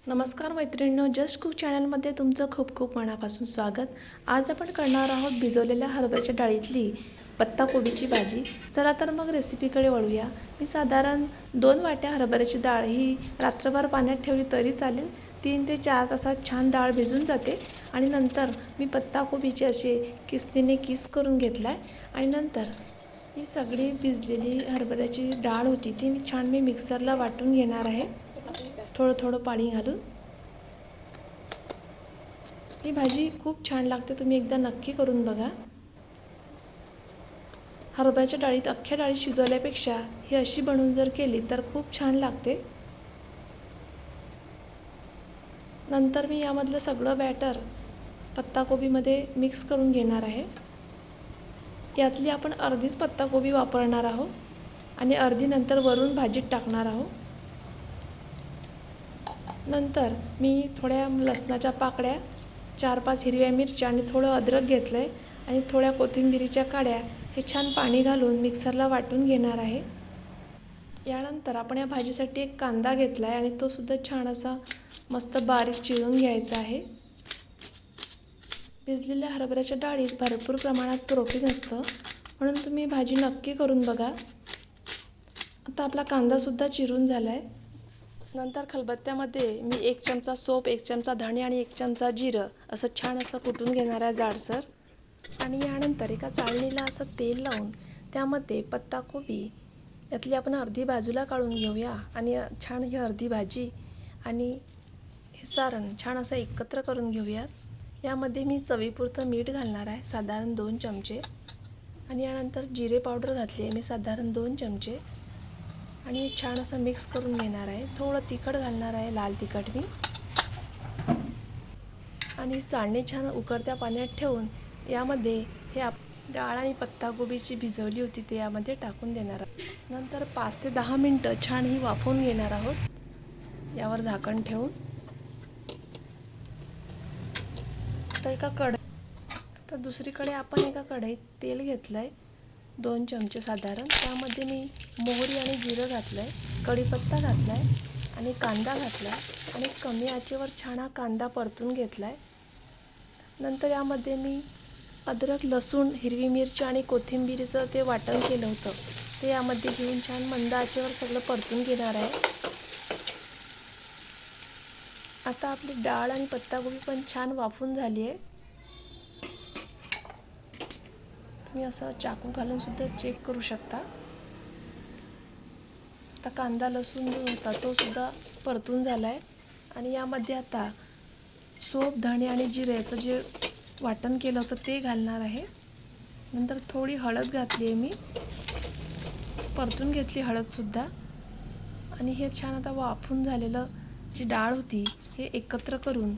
नमस्कार मैत्रिणींनो, just cook चॅनलमध्ये तुमचं खूप खूप मनापासून स्वागत। आज आपण करणार आहोत भिजवलेल्या हरभऱ्याच्या डाळीतली पत्ताकोबीची भाजी। चला तर मग रेसिपीकडे वळूया। मी साधारण 2 वाट्या हरभऱ्याची डाळ ही रात्रभर पाण्यात ठेवली तरी चालेल। 3 ते 4 तासात छान डाळ भिजून जाते। आणि नंतर मी पत्ताकोबीचे असे किसनीने किस करून घेतलाय। आणि नंतर ही सगळी भिजलेली हरभऱ्याची डाळ होती ती छान मी मिक्सरला वाटून घेणार आहे, थोडं थोडं पाणी घालून। ही भाजी खूप छान लागते, तुम्ही एकदा नक्की करून बघा। हरभऱ्याच्या डाळीत अख्ख्या डाळी शिजवल्यापेक्षा ही अशी बनवून जर केली तर खूप छान लागते। नंतर मी यामधलं सगळं बॅटर पत्ताकोबीमध्ये मिक्स करून घेणार आहे। यातली आपण अर्धीच पत्ताकोबी वापरणार आहोत आणि अर्धी नंतर वरून भाजीत टाकणार आहोत। नंतर मी थोड्या लसणाच्या पाकळ्या, 4-5 हिरव्या मिरच्या आणि थोडं अद्रक घेतलं आहे आणि थोड्या कोथिंबीरीच्या काड्या हे छान पाणी घालून मिक्सरला वाटून घेणार आहे। यानंतर आपण या भाजीसाठी एक कांदा घेतला आहे आणि तो सुद्धा छान असा मस्त बारीक चिरून घ्यायचा आहे। भिजलेल्या हरभऱ्याच्या डाळीत भरपूर प्रमाणात प्रोटीन असतं, म्हणून तुम्ही भाजी नक्की करून बघा। आता आपला कांदा सुद्धा चिरून झाला आहे। नंतर खलबत्त्यामध्ये मी 1 चमचा सोप, 1 चमचा धणे आणि 1 चमचा जिरं असं छान असं कुटून घेणार आहे जाडसर। आणि यानंतर एका चाळणीला असं तेल लावून त्यामध्ये पत्ताकोबी यातली आपण अर्धी बाजूला काढून घेऊया आणि छान ही अर्धी भाजी आणि हे सारण छान असं एकत्र करून घेऊयात। यामध्ये मी चवीपुरतं मीठ घालणार आहे, साधारण 2 चमचे। आणि यानंतर जिरे पावडर घातली आहे मी साधारण 2 चमचे आणि छान असं मिक्स करून घेणार आहे। थोडं तिखट घालणार आहे, लाल तिखट मी। आणि चाळणी छान उकळत्या पाण्यात ठेवून यामध्ये हे डाळ आणि पत्ताकोबीची भिजवली होती ते यामध्ये टाकून देणार आहोत। नंतर 5 ते 10 मिनिटं छान ही वाफवून घेणार आहोत, यावर झाकण ठेवून। तर दुसरीकडे आपण एका कढईत तेल घेतलं आहे, 2 चमचे साधारण। त्यामध्ये मी मोहरी आणि जिरं घातलं आहे, कढीपत्ता घातला आहे आणि कांदा घातला आहे आणि कमी आचेवर छान हा कांदा परतून घेतला आहे। नंतर यामध्ये मी अद्रक, लसूण, हिरवी मिरची आणि कोथिंबीरीचं ते वाटण केलं होतं ते यामध्ये घेऊन छान मंद आचेवर सगळं परतून घेणार आहे। आता आपली डाळ आणि पत्ताकोबी पण छान वाफून झाली आहे। तुम्ही असं चाकू घालून सुद्धा चेक करू शकता। आता कांदा, लसूण जो होता तो सुद्धा परतून झाला आहे आणि यामध्ये आता सोप, धणे आणि जिऱ्याचं जे वाटण केलं होतं ते घालणार आहे। नंतर थोडी हळद घातली आहे मी, परतून घेतली हळदसुद्धा। आणि हे छान आता वाफून झालेलं जी डाळ होती हे एकत्र करून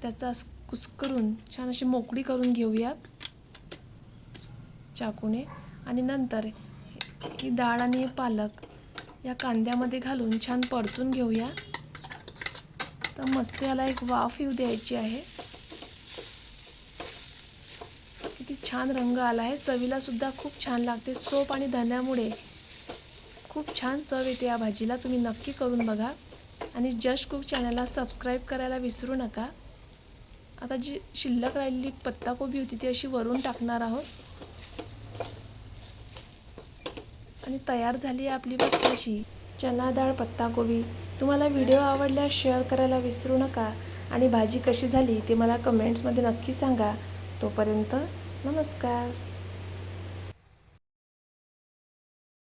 त्याचा कुस्करून छान अशी मोकळी करून घेऊयात चाकूने। आणि नंतर ही डाळ आणि पालक या कांद्यामध्ये घालून छान परतून घेऊया। तर मस्त याला एक वाफ येऊ द्यायची आहे। किती छान रंग आला आहे, चवीला सुद्धा खूप छान लागते। सोप आणि धण्यामुळे खूप छान चव येते या भाजीला, तुम्ही नक्की करून बघा। आणि जस्ट कुक चॅनलला सबस्क्राईब करायला विसरू नका। आता जी शिल्लक राहिलेली पत्ताकोबी होती ती अशी वरून टाकणार आहोत आणि तयार झाली आहे आपली मस्त अशी चना डाळ पत्ताकोबी। तुम्हाला व्हिडिओ आवडल्यास शेअर करायला विसरू नका आणि भाजी कशी झाली ते मला कमेंट्समध्ये नक्की सांगा। तोपर्यंत नमस्कार।